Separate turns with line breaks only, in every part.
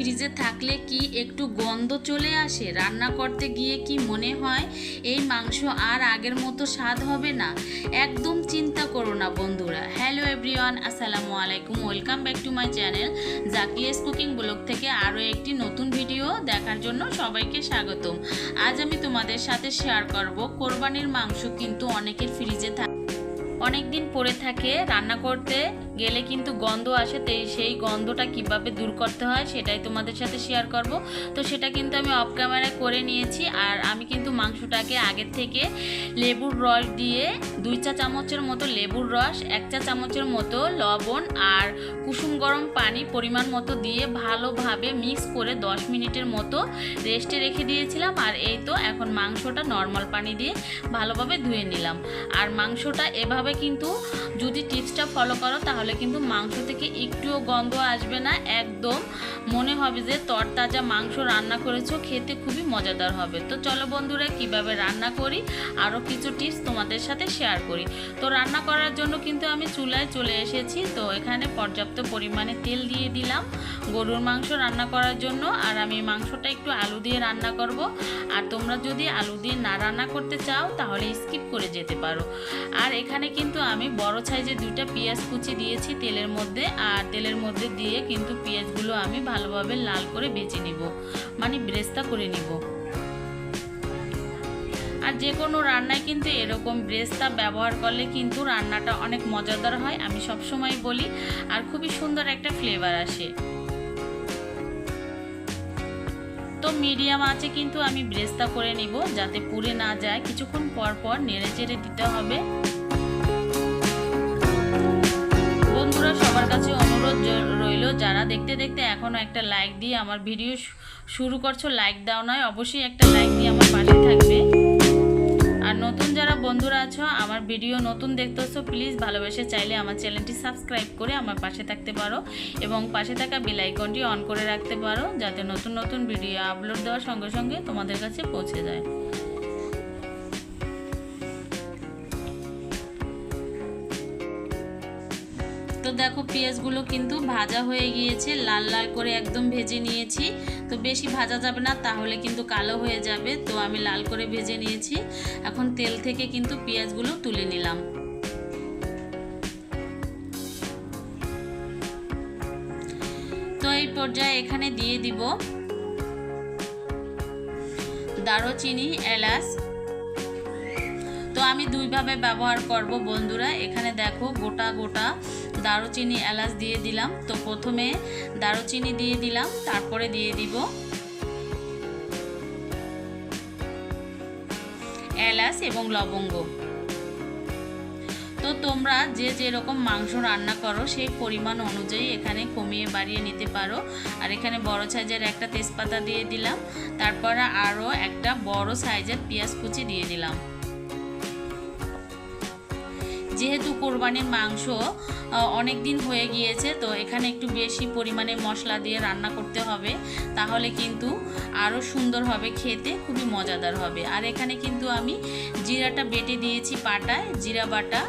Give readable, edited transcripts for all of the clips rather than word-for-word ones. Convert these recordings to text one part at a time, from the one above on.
ফ্রিজে থাকলে কি একটু গন্ধ চলে আসে, রান্না করতে গিয়ে কি মনে হয় এই মাংস আর আগের মতো স্বাদ হবে না? একদম চিন্তা করো না বন্ধুরা। হ্যালো এভরিওয়ান, আসসালামু আলাইকুম, welcome back to my channel Zakia's cooking blog থেকে আরও একটি নতুন ভিডিও দেখার জন্য সবাইকে স্বাগতম। আজ আমি তোমাদের সাথে শেয়ার করব কোরবানির মাংস কিন্তু অনেকের ফ্রিজে থাকে, অনেক দিন পড়ে থাকে, রান্না করতে গেলে কিন্তু গন্ধ আসে। তো সেই গন্ধটা কিভাবে দূর করতে হয় সেটাই তোমাদের সাথে শেয়ার করব। তো সেটা কিন্তু আমি অফ ক্যামেরায় করে নিয়েছি। আর আমি কিন্তু মাংসটাকে আগের থেকে লেবুর রস দিয়ে 2 চা চামচের মতো লেবুর রস, 1 চা চামচের মতো লবণ আর কুসুম গরম পানি পরিমাণ মতো দিয়ে ভালোভাবে মিক্স করে 10 মিনিটের মতো রেস্টে রেখে দিয়েছিলাম। আর এই তো এখন মাংসটা নর্মাল পানি দিয়ে ভালোভাবে ধুয়ে নিলাম। আর মাংসটা এভাবে কিন্তু যদি টিপসটা ফলো করো তাহলে কিন্তু মাংস থেকে একটুও গন্ধ আসবে না, একদম মনে হবে যে তরতাজা মাংস রান্না করেছো, খেতে খুবই মজাদার হবে। তো চলো বন্ধুরা কিভাবে রান্না করি আরও কিছু টিপস তোমাদের সাথে শেয়ার করি। তো রান্না করার জন্য কিন্তু আমি চুলায় চলে এসেছি। তো এখানে পর্যাপ্ত পরিমাণে তেল দিয়ে দিলাম গরুর মাংস রান্না করার জন্য। আর আমি মাংসটা একটু আলু দিয়ে রান্না করব। আর তোমরা যদি আলু দিয়ে না রান্না করতে চাও তাহলে স্কিপ করে যেতে পারো। আর এখানে কিন্তু আমি বড় সাইজের 2টা পেঁয়াজ কুচি দিয়েছি তেলের মধ্যে। আর তেলের মধ্যে দিয়ে কিন্তু পেঁয়াজগুলো আমি ভালোভাবে লাল করে ভেজে নিব, মানে ব্রেস্তা করে নিব। আর যে কোনো রান্নায় কিন্তু এরকম ব্রেস্তা ব্যবহার করলে কিন্তু রান্নাটা অনেক মজাদার হয়, আমি সবসময় বলি। আর খুবই সুন্দর একটা ফ্লেভার আসে। তো মিডিয়াম আঁচে কিন্তু আমি ব্রেস্তা করে নিব যাতে পুড়ে না যায়। কিছুক্ষণ পর পর নেড়ে চেড়ে দিতে হবে। বন্ধুরা সবার কাছে অনুরোধ রইল, যারা দেখতে দেখতে এখনও একটা লাইক দিয়ে আমার ভিডিও শুরু করছো, লাইক দাও নয়, অবশ্যই একটা লাইক দিয়ে আমার পাশে থাকবে। আর নতুন যারা বন্ধুরা আছো, আমার ভিডিও নতুন দেখতেছো, প্লিজ ভালোবেসে চাইলে আমার চ্যানেলটি সাবস্ক্রাইব করে আমার পাশে থাকতে পারো এবং পাশে থাকা বেল আইকনটি অন করে রাখতে পারো যাতে নতুন নতুন ভিডিও আপলোড দেওয়ার সঙ্গে সঙ্গে তোমাদের কাছে পৌঁছে যায়। তো দেখো পেঁয়াজগুলো কিন্তু ভাজা হয়ে গিয়েছে, লাল লাল করে একদম ভেজে নিয়েছি। তো বেশি ভাজা যাবে না, তাহলে কিন্তু কালো হয়ে যাবে। তো আমি লাল করে ভেজে নিয়েছি। এখন তেল থেকে কিন্তু পেঁয়াজগুলো তুলে নিলাম। তো এই পর্যায়ে এখানে দিয়ে দিব দারুচিনি, এলাচ। তো আমি দুইভাবে ব্যবহার করব বন্ধুরা। এখানে দেখো গোটা গোটা দারুচিনি, এলাচ দিয়ে দিলাম। তো প্রথমে দারুচিনি দিয়ে দিলাম, তারপরে দিয়ে দিব এলাচ এবং লবঙ্গ। তো তোমরা যে যেরকম মাংস রান্না করো সেই পরিমাণ অনুযায়ী এখানে কমিয়ে বাড়িয়ে নিতে পারো। আর এখানে বড় সাইজের একটা তেজপাতা দিয়ে দিলাম, তারপরে আরও একটা বড় সাইজের পেঁয়াজ কুচি দিয়ে দিলাম। যেহেতু কোরবানির মাংস অনেক দিন হয়ে গিয়েছে, তো এখানে একটু বেশি পরিমাণে মশলা দিয়ে রান্না করতে হবে, তাহলে কিন্তু আরও সুন্দর হবে, খেতে খুবই মজাদার হবে। আর এখানে কিন্তু আমি জিরাটা বেটে দিয়েছি পাটায়, জিরা বাটা,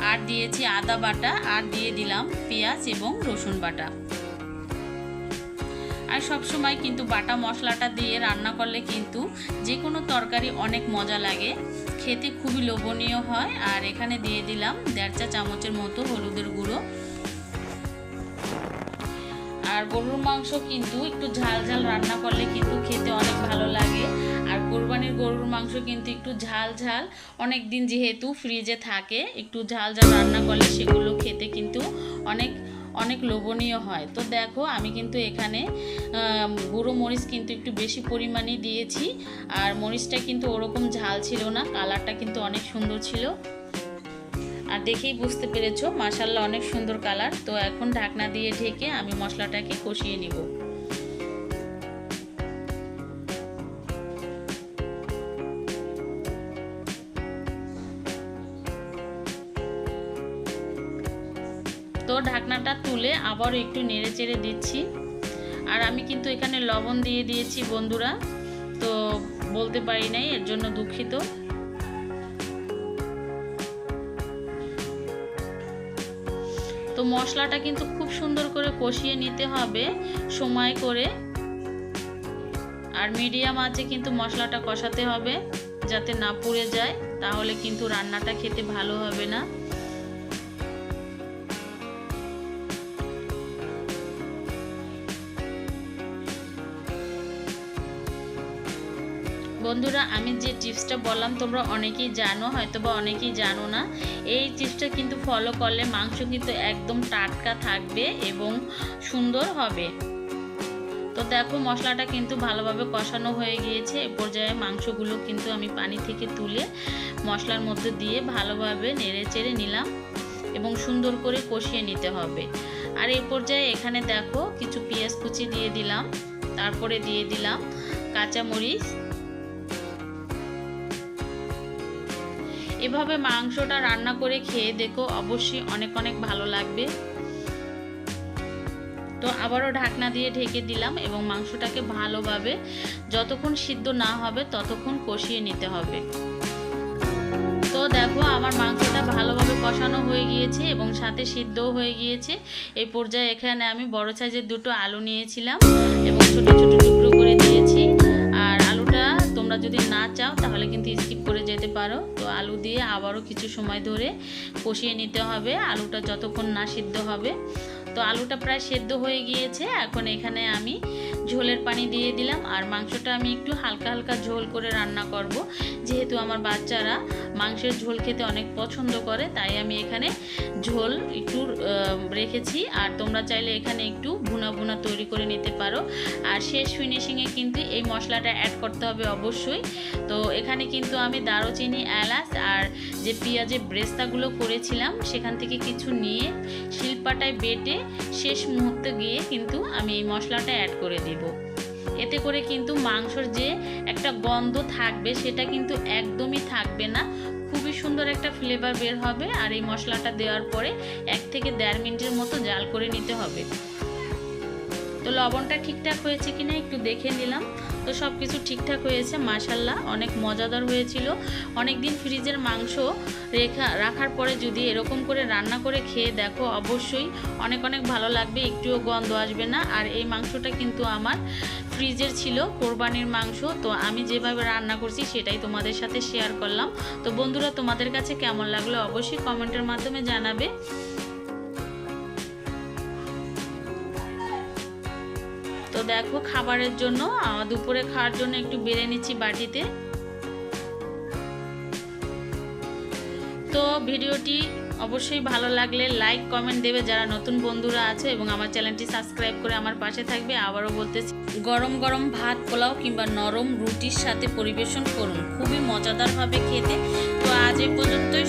আর দিয়েছি আদা বাটা, আর দিয়ে দিলাম পেঁয়াজ এবং রসুন বাটা। আর সবসময় কিন্তু বাটা মশলাটা দিয়ে রান্না করলে কিন্তু যে কোনো তরকারি অনেক মজা লাগে, খেতে খুবই লোভনীয় হয়। আর এখানে দিয়ে দিলাম 1.5 চা চামচের মতো হলুদের গুঁড়ো। আর গরুর মাংস কিন্তু একটু ঝাল ঝাল রান্না করলে কিন্তু খেতে অনেক ভালো লাগে। আর কোরবানির গরুর মাংস কিন্তু একটু ঝাল ঝাল, অনেক দিন যেহেতু ফ্রিজে থাকে, একটু ঝাল ঝাল রান্না করলে সেগুলো খেতে কিন্তু অনেক অনেক লোভনীয় হয়। তো দেখো আমি কিন্তু এখানে গুঁড়ো মরিচ কিন্তু একটু বেশি পরিমাণে দিয়েছি। আর মরিচটা কিন্তু ওরকম ঝাল ছিল না, কালারটা কিন্তু অনেক সুন্দর ছিল। আর দেখেই বুঝতে পেরেছো মাশাআল্লাহ অনেক সুন্দর কালার। তো এখন ঢাকনা দিয়ে ঢেকে আমি মশলাটাকে কষিয়ে নিব। তো ঢাকনাটা তুলে আবার একটু নেড়ে চেড়ে দিচ্ছি। আর আমি কিন্তু এখানে লবণ দিয়ে দিয়েছি বন্ধুরা, তো বলতে পারি নাই, এর জন্য দুঃখিত। তো মশলাটা কিন্তু খুব সুন্দর করে কষিয়ে নিতে হবে সময় করে। আর মিডিয়াম আঁচে কিন্তু মশলাটা কষাতে হবে যাতে না পুড়ে যায়, তাহলে কিন্তু রান্নাটা খেতে ভালো হবে না। বন্ধুরা, আমি যে টিপসটা বললাম তোমরা অনেকেই জানো, হয়তো বা অনেকেই জানো না। এই টিপসটা কিন্তু ফলো করলে মাংস কিন্তু একদম টাটকা থাকবে এবং সুন্দর হবে। তো দেখো মশলাটা কিন্তু ভালোভাবে কষানো হয়ে গিয়েছে। এ পর্যায়ে মাংসগুলো কিন্তু আমি পানি থেকে তুলে মশলার মধ্যে দিয়ে ভালোভাবে নেড়ে চেড়ে নিলাম এবং সুন্দর করে কষিয়ে নিতে হবে। আর এই পর্যায়ে এখানে দেখো কিছু পেঁয়াজ কুচি দিয়ে দিলাম, তারপরে দিয়ে দিলাম কাঁচামরিচ। এভাবে মাংসটা রান্না করে খেয়ে দেখো, অবশ্যই অনেক অনেক ভালো লাগবে। তো আবারও ঢাকনা দিয়ে ঢেকে দিলাম এবং মাংসটাকে ভালোভাবে যতক্ষণ সিদ্ধ না হবে ততক্ষণ কষিয়ে নিতে হবে। তো দেখো আমার মাংসটা ভালোভাবে কষানো হয়ে গিয়েছে এবং সাথে সিদ্ধও হয়ে গিয়েছে। এই পর্যায়ে এখানে আমি বড় সাইজের দুটো আলু নিয়েছিলাম এবং ছোট ছোট টুকরো করে দিয়েছি। আর আলুটা তোমরা যদি না চাও তাহলে কিন্তু স্কিপ করে যেতে পারো। তো আলু দিয়ে আবারও কিছু সময় ধরে কষিয়ে নিতে হবে আলুটা যতক্ষণ না সিদ্ধ হবে। তো আলুটা প্রায় সেদ্ধ হয়ে গিয়েছে। এখন এখানে আমি ঝোলের পানি দিয়ে দিলাম। আর মাংসটা আমি একটু হালকা হালকা ঝোল করে রান্না করব, যেহেতু আমার বাচ্চারা মাংসের ঝোল খেতে অনেক পছন্দ করে, তাই আমি এখানে ঝোল একটু রেখেছি। আর তোমরা চাইলে এখানে একটু ভুনা ভুনা তৈরি করে নিতে পারো। আর শেষ ফিনিশিংয়ে কিন্তু এই মশলাটা অ্যাড করতে হবে অবশ্যই। তো এখানে কিন্তু আমি দারুচিনি, এলাচ আর যে পেঁয়াজের ব্রেস্তাগুলো করেছিলাম সেখান থেকে কিছু নিয়ে শিলপাটায় বেটে শেষ মুহূর্তে গিয়ে কিন্তু আমি এই মশলাটা অ্যাড করে দিব। এতে করে কিন্তু মাংসর যে একটা গন্ধ থাকবে সেটা কিন্তু একদমই থাকবে না, খুবই সুন্দর একটা ফ্লেভার বের হবে। আর এই মশলাটা দেওয়ার পরে 1 থেকে 1.5 মিনিটের মতো জাল করে নিতে হবে। তো লবণটা ঠিকঠাক হয়েছে কিনা একটু দেখে নিলাম। তো সব কিছু ঠিকঠাক হয়েছে, মাশাআল্লাহ অনেক মজাদার হয়েছিল। অনেক দিন ফ্রিজের মাংস রাখার পরে যদি এরকম করে রান্না করে খেয়ে দেখো, অবশ্যই অনেক অনেক ভালো লাগবে, একটুও গন্ধ আসবে না। আর এই মাংসটা কিন্তু আমার ফ্রিজের ছিল, কোরবানির মাংস। তো আমি যেভাবে রান্না করছি সেটাই তোমাদের সাথে শেয়ার করলাম। তো বন্ধুরা, তোমাদের কাছে কেমন লাগলো অবশ্যই কমেন্টের মাধ্যমে জানাবে। তো দেখো খাবারের জন্য দুপুরে খাওয়ার জন্য একটু বেড়ে নিচ্ছি বাটিতে। তো ভিডিওটি অবশ্যই ভালো লাগলে লাইক কমেন্ট দেবে যারা নতুন বন্ধুরা আছে, এবং আমার চ্যানেলটি সাবস্ক্রাইব করে আমার পাশে থাকবে। আবারও বলতেছি, গরম গরম ভাত, পোলাও কিংবা নরম রুটির সাথে পরিবেশন করুন, খুবই মজাদার হবে খেতে। তো আজ এই পর্যন্তই।